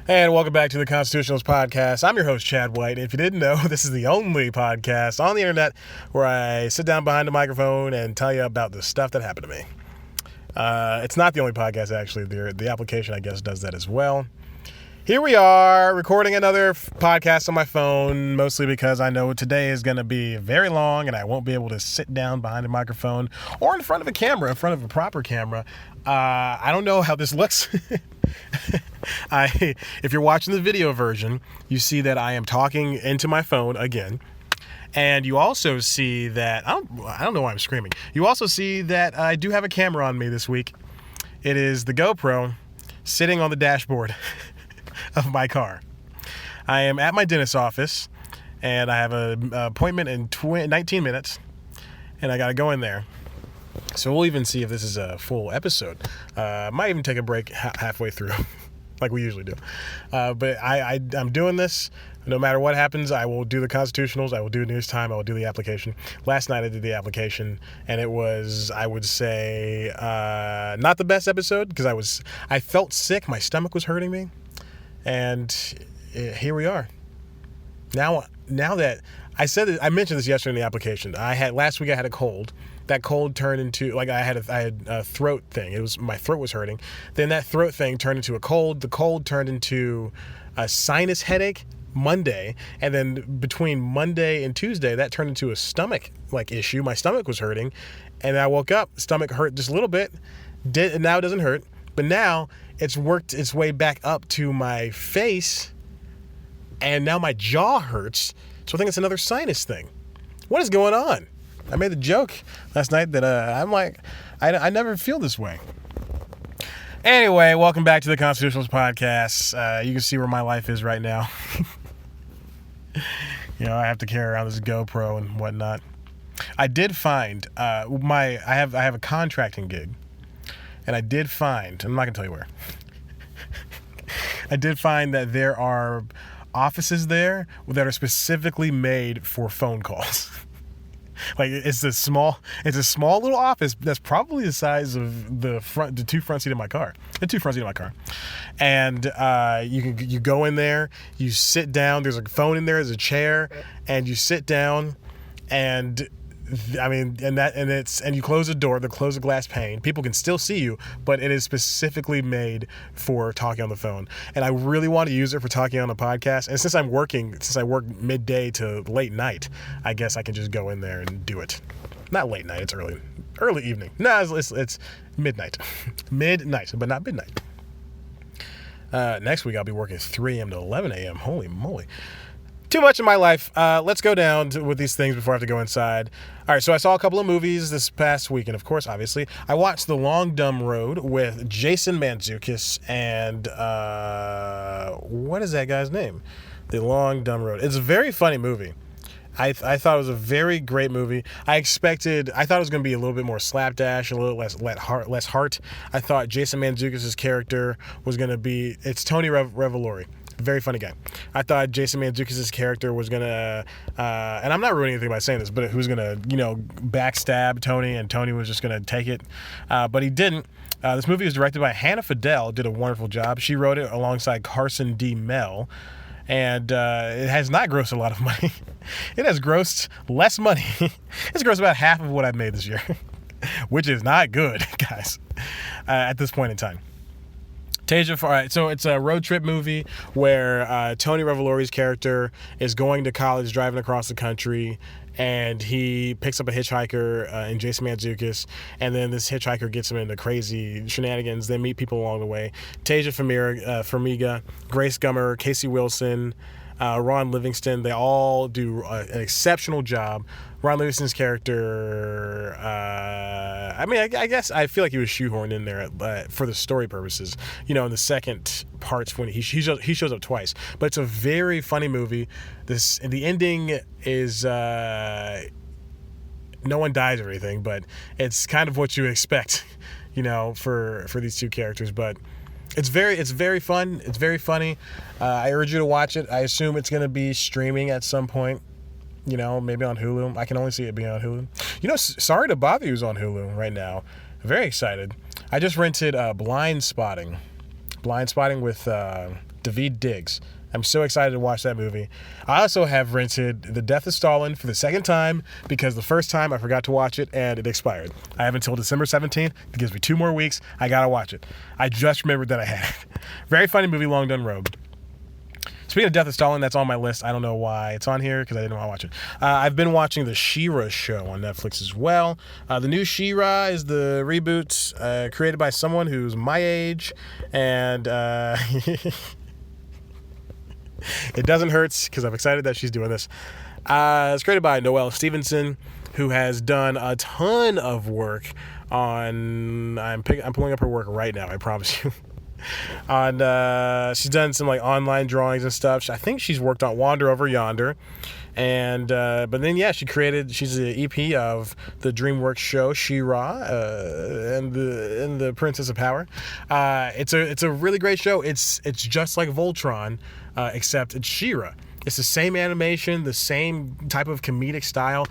And welcome back to the Constitutionalist Podcast. I'm your host, Chad White. If you didn't know, this is the only podcast on the internet where I sit down behind a microphone and tell you about the stuff that happened to me. It's not the only podcast, actually. The application, I guess, does that as well. Here we are, recording another podcast on my phone, mostly because I know today is going to be very long and I won't be able to sit down behind a microphone or in front of a camera, in front of a proper camera. I don't know how this looks. If you're watching the video version, you see that I am talking into my phone again. And you also see that, I don't know why I'm screaming. You also see that I do have a camera on me this week. It is the GoPro sitting on the dashboard of my car. I am at my dentist's office, and I have an appointment in 19 minutes, and I got to go in there. So we'll even see if this is a full episode. Might even take a break halfway through, like we usually do. But I'm doing this. No matter what happens, I will do the Constitutionals. I will do News Time. I will do the application. Last night I did the application, and it was, I would say, not the best episode because I felt sick. My stomach was hurting me, and here we are. Now that I mentioned this yesterday in the application. Last week I had a cold. That cold turned into, like, I had a throat thing. My throat was hurting. Then that throat thing turned into a cold. The cold turned into a sinus headache Monday. And then between Monday and Tuesday, that turned into a stomach issue. My stomach was hurting. And I woke up, stomach hurt just a little bit. Now it doesn't hurt. But now it's worked its way back up to my face. And now my jaw hurts. So I think it's another sinus thing. What is going on? I made the joke last night that I'm like, I never feel this way. Anyway, welcome back to the Constitutionalist Podcast. You can see where my life is right now. I have to carry around this GoPro and whatnot. I did find I have a contracting gig, and I did find, I'm not gonna tell you where. I did find that there are offices there that are specifically made for phone calls. Like it's a small little office that's probably the size of the two front seats of my car. And you go in there, you sit down. There's a phone in there, there's a chair, and you sit down, and you close the door, close the glass pane. People can still see you, but it is specifically made for talking on the phone. And I really want to use it for talking on a podcast. And since I work midday to late night, I guess I can just go in there and do it. Not late night, it's early evening. No, it's midnight. Midnight, but not midnight. Next week I'll be working 3 a.m. to 11 a.m. Holy moly. Too much in my life. Let's go down with these things before I have to go inside. All right, so I saw a couple of movies this past weekend, of course, obviously. I watched The Long Dumb Road with Jason Mantzoukas and, what is that guy's name? The Long Dumb Road. It's a very funny movie. I thought it was a very great movie. I thought it was going to be a little bit more slapdash, a little less heart. I thought Jason Mantzoukas' character was going to be, it's Tony Revolori. Very funny guy. I thought Jason Mantzoukas' character was going to, and I'm not ruining anything by saying this, but who's going to, backstab Tony, and Tony was just going to take it. But he didn't. This movie was directed by Hannah Fidel, did a wonderful job. She wrote it alongside Carson D. Mell, and it has not grossed a lot of money. It has grossed less money. It's grossed about half of what I've made this year, which is not good, guys, at this point in time. So it's a road trip movie where Tony Revolori's character is going to college, driving across the country, and he picks up a hitchhiker in Jason Mantzoukas, and then this hitchhiker gets him into crazy shenanigans. They meet people along the way. Tasia Farmiga, Grace Gummer, Casey Wilson, Ron Livingston, they all do an exceptional job. Ron Livingston's character, I guess I feel like he was shoehorned in there for the story purposes. In the second parts when he shows up twice. But it's a very funny movie. The ending is no one dies or anything, but it's kind of what you expect, for these two characters. But it's very fun. It's very funny. I urge you to watch it. I assume it's going to be streaming at some point. Maybe on Hulu. I can only see it being on Hulu. Sorry to Bother You is on Hulu right now. I'm very excited. I just rented Blind Spotting with Daveed Diggs. I'm so excited to watch that movie. I also have rented The Death of Stalin for the second time because the first time I forgot to watch it and it expired. I have until December 17th. It gives me 2 more weeks. I gotta watch it. I just remembered that I had it. Very funny movie, long done road. Speaking of Death of Stalin, that's on my list. I don't know why it's on here because I didn't want to watch it. I've been watching the She-Ra show on Netflix as well. The new She-Ra is the reboot created by someone who's my age, and it doesn't hurt because I'm excited that she's doing this. It's created by Noelle Stevenson, who has done a ton of work on. I'm pulling up her work right now. I promise you. She's done some like online drawings and stuff. I think she's worked on Wander Over Yonder, and but then she's the EP of the DreamWorks show She-Ra and the Princess of Power. It's a really great show. It's just like Voltron, except it's She-Ra. It's the same animation, the same type of comedic style,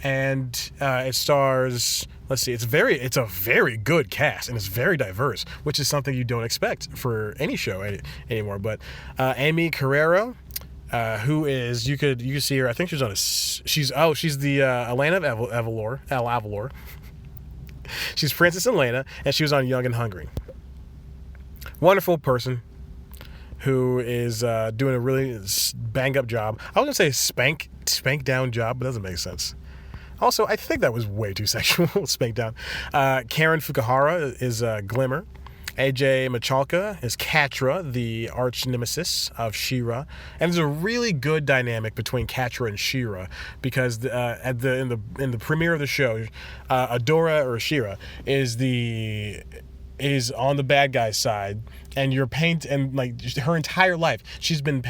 and it stars. Let's see, it's a very good cast, and it's very diverse, which is something you don't expect for any show anymore. But Amy Carrero, who is you could see her. I think she's the Elena of Avalor. She's Princess Elena, and she was on Young and Hungry. Wonderful person who is doing a really bang up job. I was gonna say spank down job, but it doesn't make sense. Also, I think that was way too sexual. Spank down. Karen Fukuhara is Glimmer. AJ Michalka is Catra, the arch nemesis of She-Ra. And there's a really good dynamic between Catra and She-Ra because in the premiere of the show, Adora or She-Ra is on the bad guy's side, and like her entire life she's been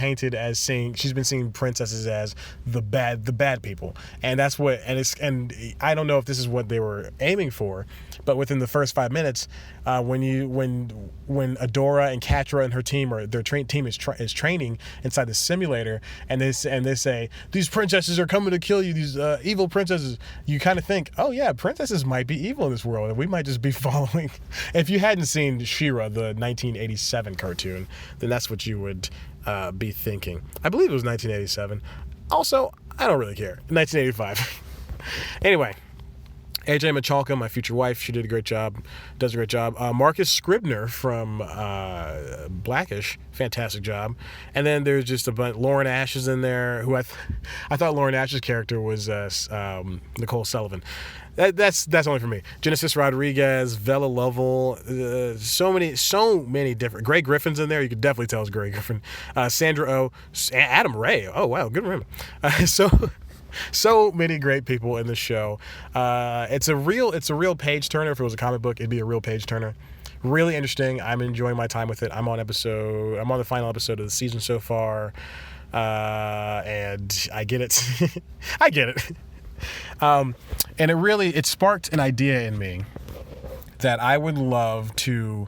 seeing princesses as the bad people, and that's what and I don't know if this is what they were aiming for, but within the first 5 minutes, when Adora and Catra and her team or their team is training inside the simulator, and they say these princesses are coming to kill you, these evil princesses, you kind of think, oh yeah, princesses might be evil in this world, and we might just be following. If you hadn't seen She-Ra, the 1987 cartoon, then that's what you would be thinking. I believe it was 1987. Also, I don't really care. 1985. Anyway, AJ Michalka, my future wife, she does a great job. Marcus Scribner from Blackish, fantastic job. And then there's just a bunch. Lauren Ash is in there, who I thought Lauren Ash's character was Nicole Sullivan. That's only for me. Genesis Rodriguez, Vela Lovell, so many different. Grey Griffin's in there. You could definitely tell it's Grey Griffin. Sandra Oh, Adam Ray. Oh wow, good for him. So many great people in the show. It's a real page turner. If it was a comic book, it'd be a real page turner. Really interesting. I'm enjoying my time with it. I'm on the final episode of the season so far, and I get it. I get it. And it sparked an idea in me that I would love to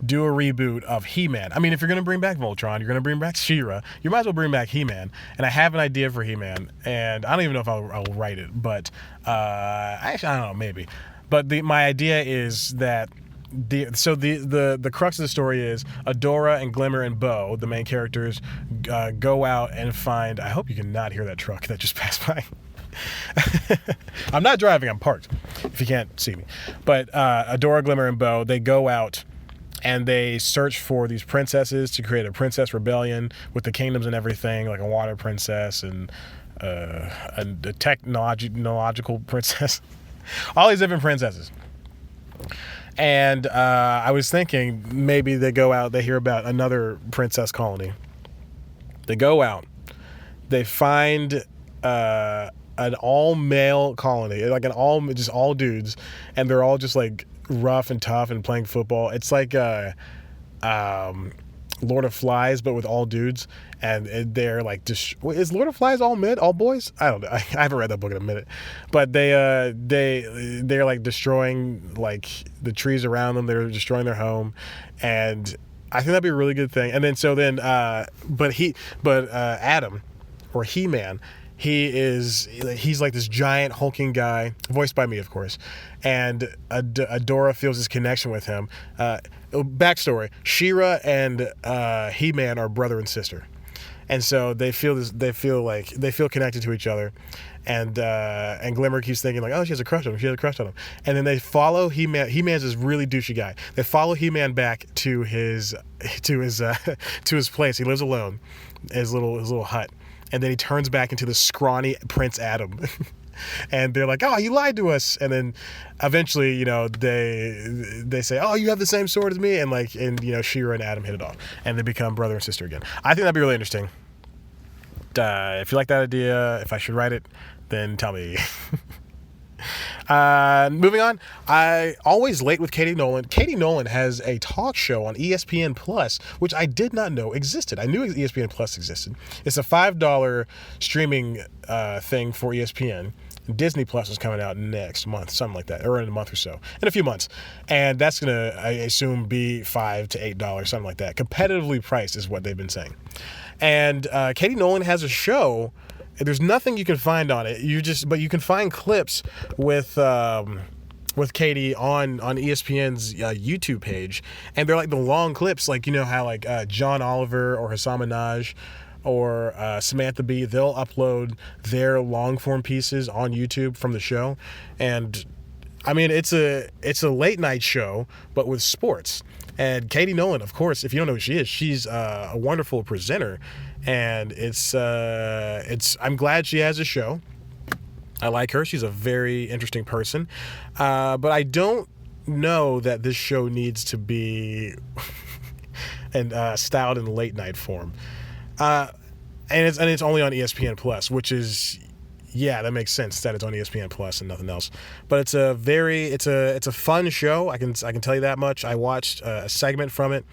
do a reboot of He-Man. I mean, if you're going to bring back Voltron, you're going to bring back She-Ra, you might as well bring back He-Man. And I have an idea for He-Man, and I don't even know if I'll write it, but actually, I don't know, maybe. But my idea is that the crux of the story is Adora and Glimmer and Bo, the main characters, go out and find. I hope you can not hear that truck that just passed by. I'm not driving, I'm parked, if you can't see me. But Adora, Glimmer, and Bo, they go out and they search for these princesses to create a princess rebellion with the kingdoms and everything, like a water princess and a technological princess. All these different princesses. And I was thinking maybe they go out, they hear about another princess colony. They go out, they find an all-male colony, like just all dudes, and they're all just like rough and tough and playing football. It's like Lord of Flies, but with all dudes, and they're like, is Lord of Flies all boys? I don't know. I haven't read that book in a minute, but they're like destroying like the trees around them. They're destroying their home, and I think that'd be a really good thing. And then Adam, or He-Man, he's like this giant hulking guy, voiced by me, of course, and Adora feels this connection with him. backstory: She-Ra and He-Man are brother and sister, and so they feel connected to each other. And Glimmer keeps thinking like, oh, she has a crush on him. She has a crush on him. And then they follow He-Man. He-Man's this really douchey guy. They follow He-Man back to his place. He lives alone, his little hut. And then he turns back into the scrawny Prince Adam. And they're like, oh, you lied to us. And then eventually, they say, oh, you have the same sword as me. And She-Ra and Adam hit it off. And they become brother and sister again. I think that'd be really interesting. If you like that idea, if I should write it, then tell me. Moving on, I always late with Katie Nolan. Katie Nolan has a talk show on ESPN Plus, which I did not know existed. I knew ESPN Plus existed. It's a $5 streaming thing for ESPN. Disney Plus is coming out next month, something like that, or in a month or so, in a few months. And that's going to, I assume, be $5 to $8, something like that. Competitively priced is what they've been saying. And Katie Nolan has a show. There's nothing you can find on it. But you can find clips with Katie on ESPN's YouTube page, and they're like the long clips, like how John Oliver or Hassan Minaj or Samantha Bee, they'll upload their long form pieces on YouTube from the show, and I mean it's a late night show but with sports. And Katie Nolan, of course, if you don't know who she is, she's a wonderful presenter, and I'm glad she has a show. I like her. She's a very interesting person, but I don't know that this show needs to be styled in late night form. And it's only on ESPN Plus, which is, yeah, that makes sense that it's on ESPN Plus and nothing else. But it's a fun show. I can tell you that much. I watched a segment from it,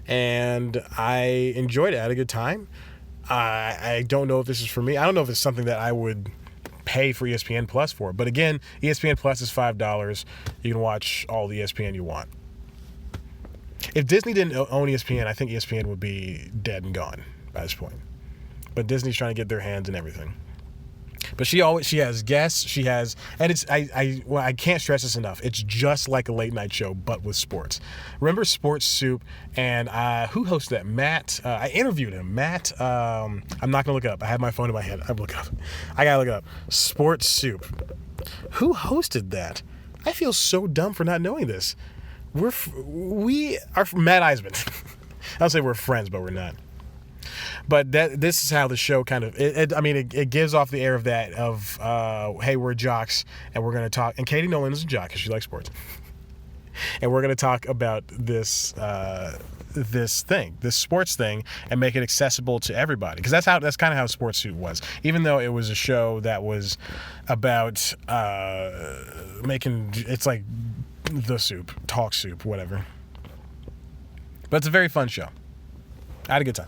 and I enjoyed it. I had a good time. I don't know if this is for me. I don't know if it's something that I would pay for ESPN Plus for. But again, ESPN Plus is $5. You can watch all the ESPN you want. If Disney didn't own ESPN, I think ESPN would be dead and gone by this point. But Disney's trying to get their hands in everything. But she has guests, and it's I can't stress this enough. It's just like a late night show, but with sports. Remember Sports Soup? And who hosted that? Matt. I interviewed him. Matt. I'm not gonna look it up. I have my phone in my hand. I gotta look it up. Sports Soup. Who hosted that? I feel so dumb for not knowing this. We are Matt Eisman. I'll say we're friends, but we're not. But this is how the show kind of, it gives off the air of that, hey, we're jocks, and we're going to talk, and Katie Nolan is a jock because she likes sports, and we're going to talk about this sports thing, and make it accessible to everybody, because that's kind of how Sports Soup was, even though it was a show that was about it's like the soup, talk soup, whatever. But it's a very fun show. I had a good time.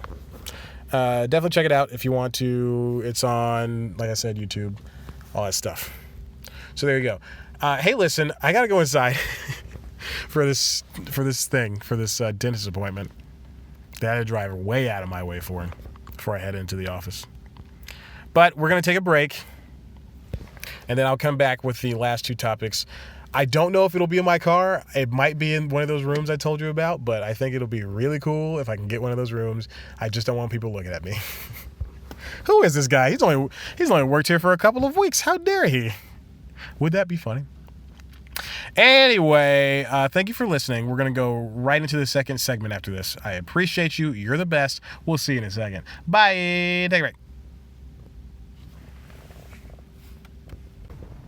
Definitely check it out if you want to. It's on, like I said, YouTube, all that stuff. So there you go. Hey, listen, I gotta go inside for this dentist appointment that I had to drive way out of my way for before I head into the office. But we're gonna take a break, and then I'll come back with the last two topics. I don't know if it'll be in my car. It might be in one of those rooms I told you about, but I think it'll be really cool if I can get one of those rooms. I just don't want people looking at me. Who is this guy? He's only worked here for a couple of weeks. How dare he? Would that be funny? Anyway, thank you for listening. We're going to go right into the second segment after this. I appreciate you. You're the best. We'll see you in a second. Bye. Take a break.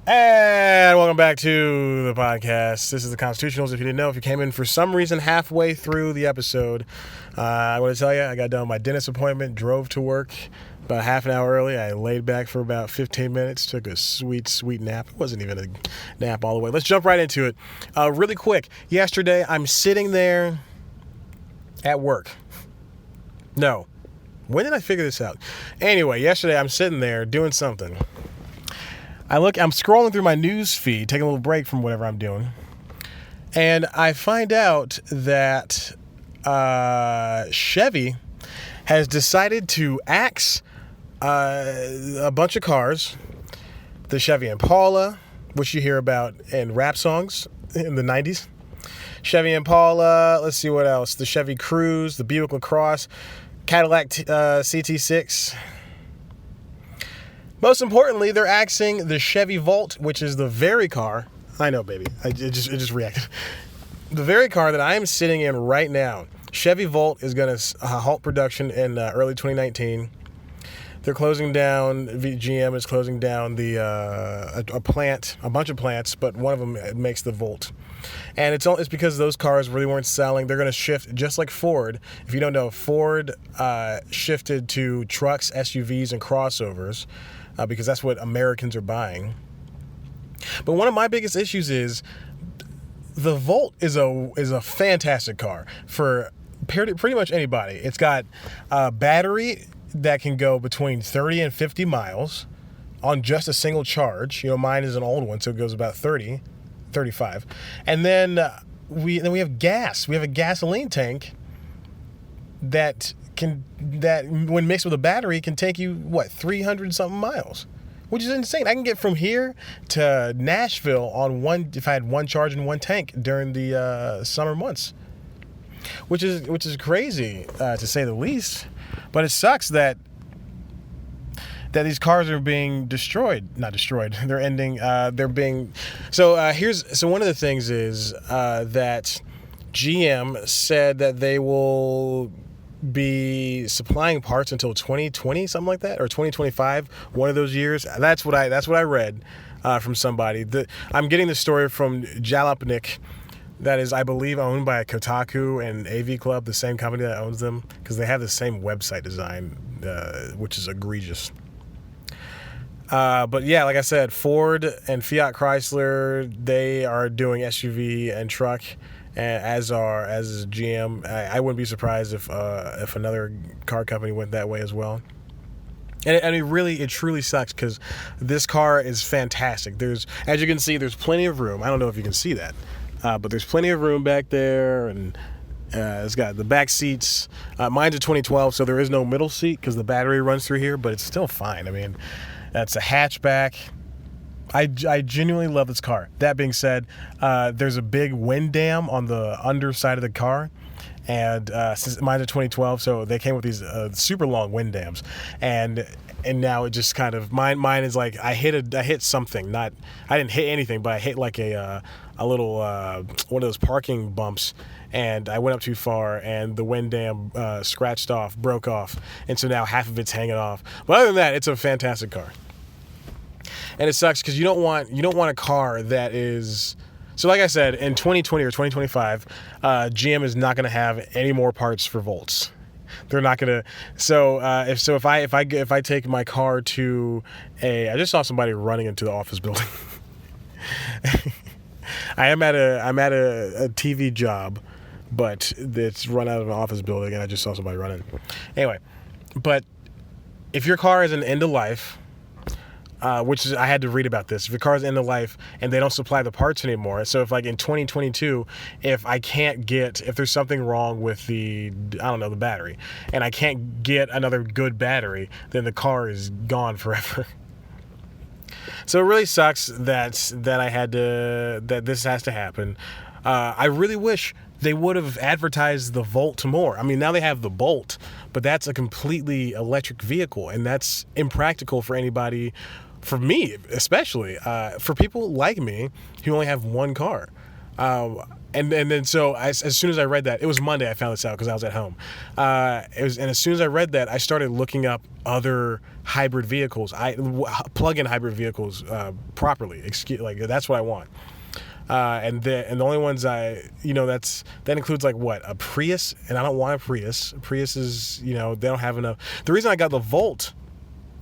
And welcome back to the podcast. This is the Constitutionals. If you didn't know, if you came in for some reason halfway through the episode, I want to tell you, I got done with my dentist appointment, drove to work about half an hour early. I laid back for about 15 minutes, took a sweet, sweet nap. It wasn't even a nap all the way. Let's jump right into it. Really quick, yesterday, I'm sitting there at work. No. When did I figure this out? Anyway, yesterday, I'm sitting there doing something. I'm scrolling through my news feed, taking a little break from whatever I'm doing, and I find out that Chevy has decided to axe a bunch of cars, the Chevy Impala, which you hear about in rap songs in the 90s, Chevy Impala. Let's see what else. The Chevy Cruze, the Buick LaCrosse, Cadillac CT6. Most importantly, they're axing the Chevy Volt, which is the very car. I know, baby. It just reacted. The very car that I am sitting in right now. Chevy Volt is going to halt production in early 2019. They're closing down. GM is closing down a bunch of plants, but one of them makes the Volt. And it's because those cars really weren't selling. They're going to shift, just like Ford. If you don't know, Ford shifted to trucks, SUVs, and crossovers because that's what Americans are buying. But one of my biggest issues is the Volt is a fantastic car for pretty much anybody. It's got a battery that can go between 30 and 50 miles on just a single charge. Mine is an old one, so it goes about 30, 35. And then we have gas. We have a gasoline tank that when mixed with a battery can take you 300 something miles, which is insane. I can get from here to Nashville if I had one charge and one tank during the summer months, which is crazy to say the least. But it sucks that these cars are being destroyed. Not destroyed. They're ending. They're being. So one of the things is that GM said that they will be supplying parts until 2020, something like that, or 2025, one of those years. That's what I read from somebody. I'm getting the story from Jalopnik. That is, I believe, owned by Kotaku and AV Club, the same company that owns them, because they have the same website design, which is egregious. But yeah, like I said, Ford and Fiat Chrysler, they are doing SUV and truck, as is GM. I wouldn't be surprised if another car company went that way as well. And it truly sucks because this car is fantastic. As you can see, there's plenty of room. I don't know if you can see that. But there's plenty of room back there, and it's got the back seats. Mine's a 2012, so there is no middle seat because the battery runs through here, but it's still fine. I mean, that's a hatchback. I genuinely love this car. That being said, there's a big wind dam on the underside of the car, and since mine's a 2012, so they came with these super long wind dams, and now it just kind of mine is like I hit something. I didn't hit anything, but I hit like a little one of those parking bumps, and I went up too far, and the wind dam broke off, and so now half of it's hanging off. But other than that, it's a fantastic car, and it sucks because you don't want a car that is. So like I said, in 2020 or 2025, GM is not going to have any more parts for Volts. They're not gonna. So if I take my car to I just saw somebody running into the office building. I'm at a TV job, but it's run out of an office building, and I just saw somebody running. Anyway, but if your car is an end of life, which is, I had to read about this. If your car is end of life and they don't supply the parts anymore, so if like in 2022, if there's something wrong with the battery, and I can't get another good battery, then the car is gone forever. So it really sucks that this has to happen. I really wish they would have advertised the Volt more. I mean, now they have the Bolt, but that's a completely electric vehicle, and that's impractical for anybody. For me, especially, for people like me who only have one car. And then so as soon as I read that, it was Monday I found this out because I was at home. And as soon as I read that, I started looking up other hybrid vehicles, plug-in hybrid vehicles properly. That's what I want. And the only ones that includes like a Prius, and I don't want a Prius. Prius is, they don't have enough. The reason I got the Volt,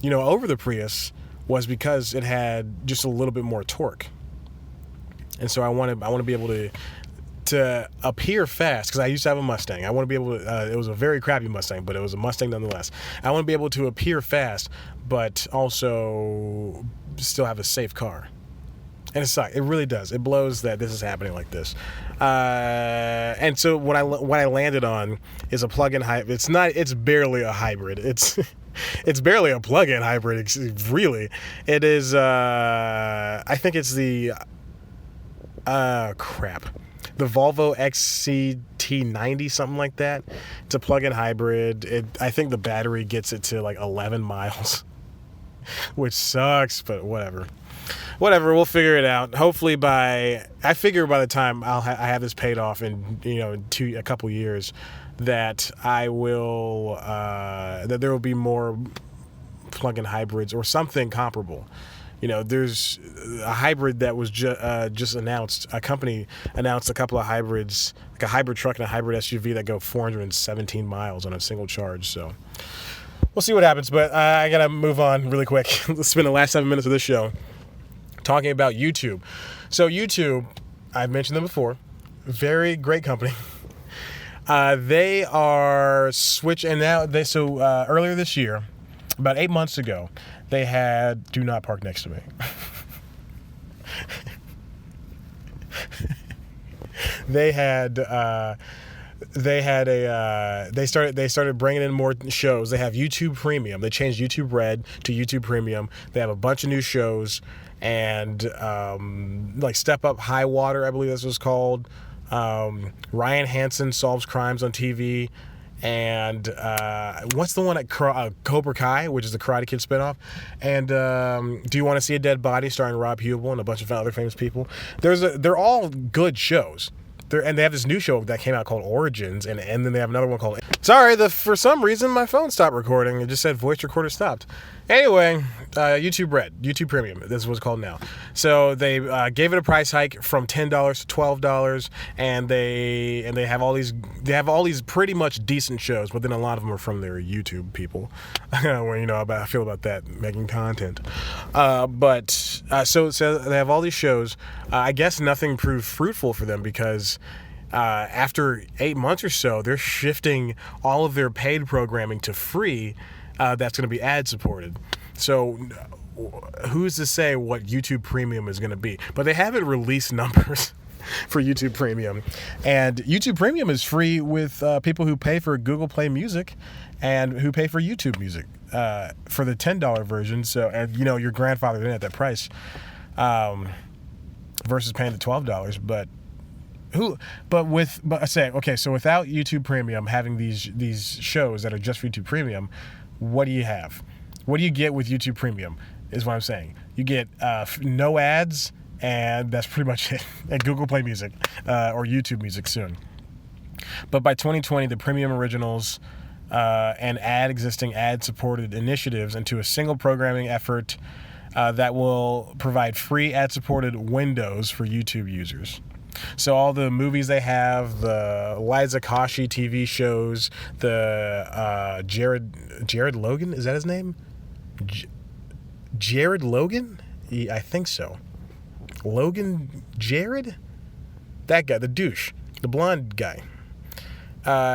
over the Prius was because it had just a little bit more torque. And so I want to be able to appear fast, because I used to have a Mustang. I want to be able to, it was a very crappy Mustang, but it was a Mustang nonetheless. I want to be able to appear fast, but also still have a safe car. And it sucks. It really does. It blows that this is happening like this. And so what I landed on is a plug-in hybrid. It's barely a hybrid. It's barely a plug-in hybrid, really. It is, I think it's the, crap. the Volvo XC90, something like that. It's a plug-in hybrid. I think the battery gets it to like 11 miles, which sucks, but whatever. We'll figure it out. Hopefully I figure by the time I have this paid off in a couple years, that I will that there will be more plug-in hybrids or something comparable. There's a hybrid that was just announced. A company announced a couple of hybrids, like a hybrid truck and a hybrid SUV that go 417 miles on a single charge. So we'll see what happens. But I gotta move on really quick. Let's spend the last 7 minutes of this show talking about YouTube. So YouTube, I've mentioned them before. Very great company. They are switching now. Earlier this year, about 8 months ago, they had "Do not park next to me." They started bringing in more shows. They have YouTube Premium. They changed YouTube Red to YouTube Premium. They have a bunch of new shows, and like Step Up High Water, I believe this was called. Ryan Hansen Solves Crimes on TV. And what's the one at Cobra Kai, which is the Karate Kid spinoff? And Do You Want to See a Dead Body, starring Rob Hubel and a bunch of other famous people. They're all good shows. And they have this new show that came out called Origins, and then they have another one called... Sorry, for some reason my phone stopped recording. It just said voice recorder stopped. Anyway, YouTube Red, YouTube Premium, this is what it's called now. So they gave it a price hike from $10 to $12, and they have all these pretty much decent shows, but then a lot of them are from their YouTube people. Well, I feel about that, making content. So they have all these shows. I guess nothing proved fruitful for them because after 8 months or so, they're shifting all of their paid programming to free. That's going to be ad supported. So who's to say what YouTube Premium is going to be? But they haven't released numbers for YouTube Premium. And YouTube Premium is free with people who pay for Google Play Music and who pay for YouTube Music for the $10 version. So, and you're grandfathered in at that price versus paying the $12. So without YouTube Premium having these shows that are just for YouTube Premium, what do you have? What do you get with YouTube Premium is what I'm saying. You get no ads, and that's pretty much it. And Google Play Music or YouTube Music soon. But by 2020, the Premium Originals and existing ad-supported initiatives into a single programming effort that will provide free ad-supported windows for YouTube users. So all the movies they have, the Liza Koshy TV shows, the Jared Logan, is that his name? Jared Logan? I think so. Logan Jared? That guy, the douche, the blonde guy.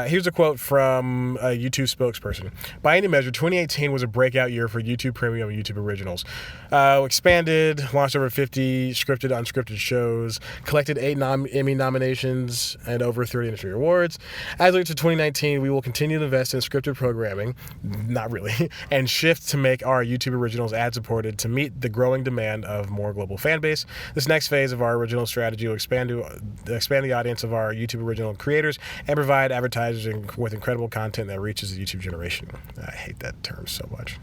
Here's a quote from a YouTube spokesperson. By any measure, 2018 was a breakout year for YouTube Premium and YouTube Originals. Expanded, launched over 50 scripted, unscripted shows, collected 8 Emmy nominations, and over 30 industry awards. As we look to 2019, we will continue to invest in scripted programming, not really, and shift to make our YouTube Originals ad-supported to meet the growing demand of more global fan base. This next phase of our original strategy will expand the audience of our YouTube Original creators and provide advertisers with incredible content that reaches the YouTube generation. I hate that term so much.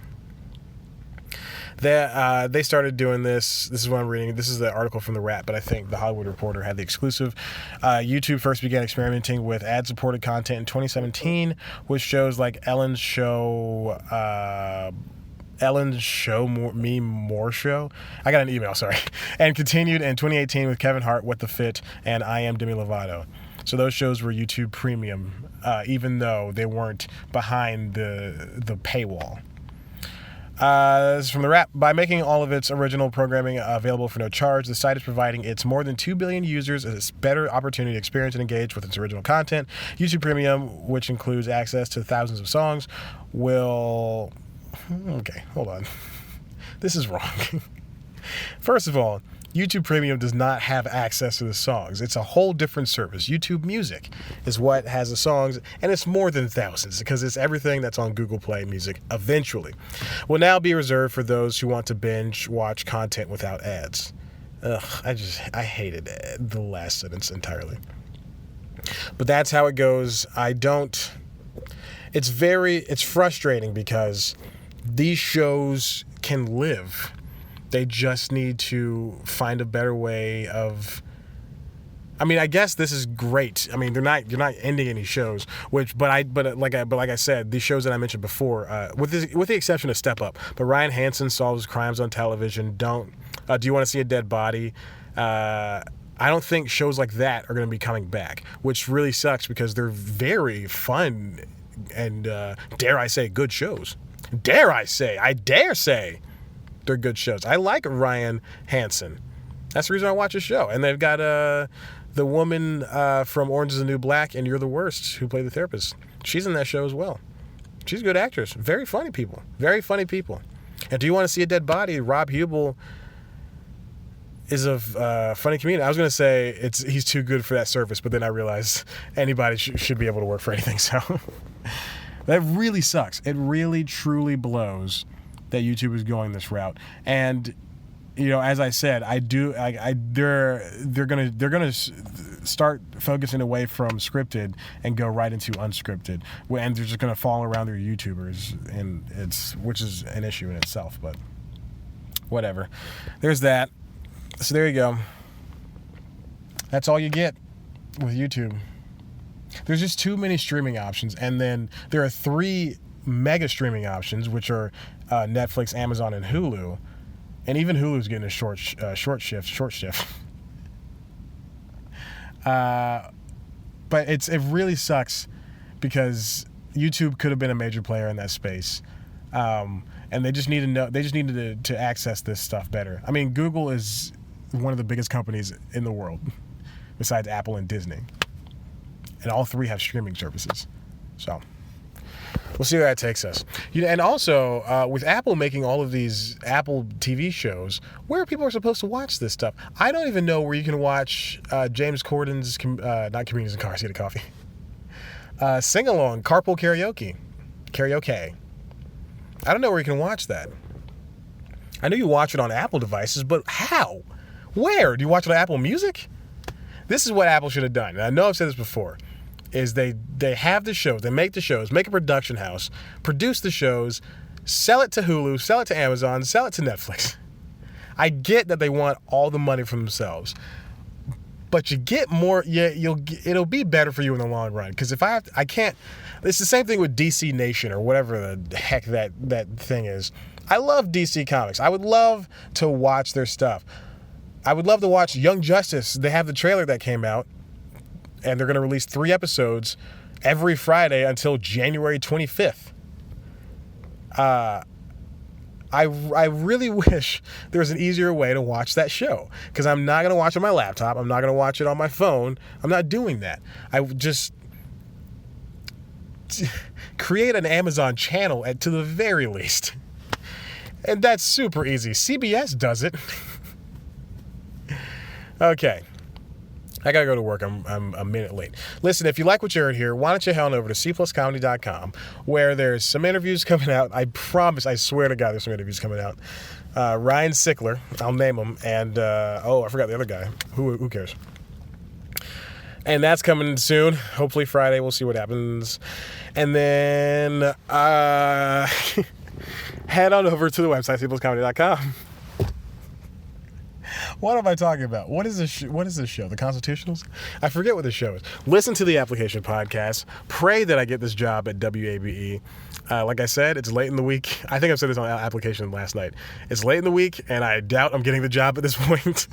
They started doing this. This is what I'm reading. This is the article from The Wrap, but I think The Hollywood Reporter had the exclusive. YouTube first began experimenting with ad-supported content in 2017 with shows like Ellen's Show More Show. I got an email, sorry. And continued in 2018 with Kevin Hart, What the Fit, and I Am Demi Lovato. So those shows were YouTube Premium, even though they weren't behind the paywall. This is from The Wrap. By making all of its original programming available for no charge, the site is providing its more than 2 billion users a better opportunity to experience and engage with its original content. YouTube Premium, which includes access to thousands of songs, will... Okay, hold on. This is wrong. First of all, YouTube Premium does not have access to the songs. It's a whole different service. YouTube Music is what has the songs, and it's more than thousands because it's everything that's on Google Play Music eventually. Will now be reserved for those who want to binge watch content without ads. I hated the last sentence entirely. But that's how it goes. It's frustrating because these shows can live. They just need to find a better way of. I mean, I guess this is great. I mean, you're not ending any shows, but like I said, these shows that I mentioned before, with the exception of Step Up, but Ryan Hansen solves crimes on television. Do you want to see a dead body? I don't think shows like that are going to be coming back, which really sucks because they're very fun and dare I say good shows. I dare say they're good shows. I like Ryan Hansen. That's the reason I watch his show. And they've got the woman from Orange is the New Black and You're the Worst, who played the therapist. She's in that show as well. She's a good actress. Very funny people. Very funny people. And do you want to see a dead body? Rob Hubel is a funny comedian. I was going to say he's too good for that service, but then I realized anybody should be able to work for anything. So that really sucks. It really, truly blows that YouTube is going this route. And as I said, they're gonna start focusing away from scripted and go right into unscripted, and they're just gonna fall around their YouTubers, and which is an issue in itself. But whatever, there's that. So there you go. That's all you get with YouTube. There's just too many streaming options, and then there are 3 mega streaming options, which are Netflix, Amazon, and Hulu. And even Hulu's getting a short shift. But it really sucks because YouTube could have been a major player in that space, and they just needed to access this stuff better. I mean, Google is one of the biggest companies in the world, besides Apple and Disney, and all 3 have streaming services. So we'll see where that takes us. And also, with Apple making all of these Apple TV shows, where people are supposed to watch this stuff. I don't even know where you can watch James Corden's, not Comedians in Cars, Get a Coffee, sing-along, carpool karaoke. I don't know where you can watch that. I know you watch it on Apple devices, but how? Where? Do you watch it on Apple Music? This is what Apple should have done. And I know I've said this before. Is they have the shows, they make the shows, make a production house, produce the shows, sell it to Hulu, sell it to Amazon, sell it to Netflix. I get that they want all the money for themselves, but you get more. It'll be better for you in the long run. Because I can't. It's the same thing with DC Nation or whatever the heck that thing is. I love DC Comics. I would love to watch their stuff. I would love to watch Young Justice. They have the trailer that came out. And they're going to release 3 episodes every Friday until January 25th. I really wish there was an easier way to watch that show. Because I'm not going to watch it on my laptop. I'm not going to watch it on my phone. I'm not doing that. I just create an Amazon channel to the very least. And that's super easy. CBS does it. Okay. I gotta go to work. I'm a minute late. Listen, if you like what you heard here, why don't you head on over to cpluscomedy.com, where there's some interviews coming out. I promise, I swear to God, there's some interviews coming out. Ryan Sickler, I'll name him, and I forgot the other guy. Who cares? And that's coming soon. Hopefully Friday. We'll see what happens. And then head on over to the website cpluscomedy.com. What am I talking about? What is this show? The Constitutionals? I forget what the show is. Listen to the application podcast. Pray that I get this job at WABE. Like I said, it's late in the week. I think I've said this on application last night. It's late in the week, and I doubt I'm getting the job at this point.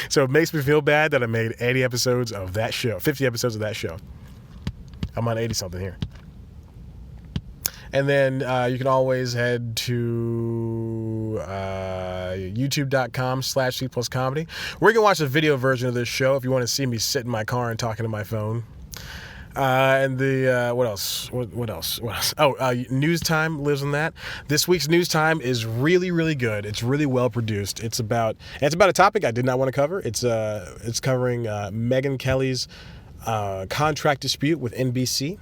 So it makes me feel bad that I made 80 episodes of that show, 50 episodes of that show. I'm on 80-something here. And then you can always head to youtube.com/C+comedy, where you can watch the video version of this show if you want to see me sit in my car and talking to my phone. And what else? What else? Oh, News Time lives on that. This week's News Time is really, really good. It's really well produced. It's about a topic I did not want to cover. It's covering Megyn Kelly's contract dispute with NBC.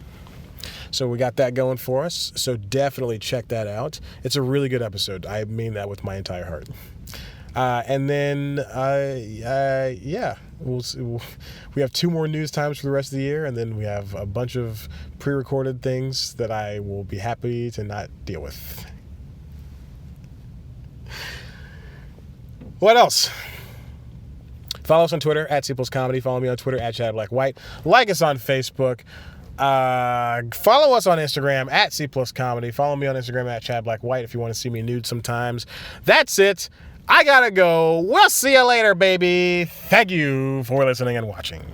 So we got that going for us. So definitely check that out. It's a really good episode. I mean that with my entire heart. And then, yeah, we have 2 more news times for the rest of the year, and then we have a bunch of pre-recorded things that I will be happy to not deal with. What else? Follow us on Twitter at C+ Comedy. Follow me on Twitter at Chad Black White. Like us on Facebook. Follow us on Instagram at C+ Comedy. Follow me on Instagram at Chad Black White if you want to see me nude sometimes. That's it. I gotta go. We'll see you later, baby. Thank you for listening and watching.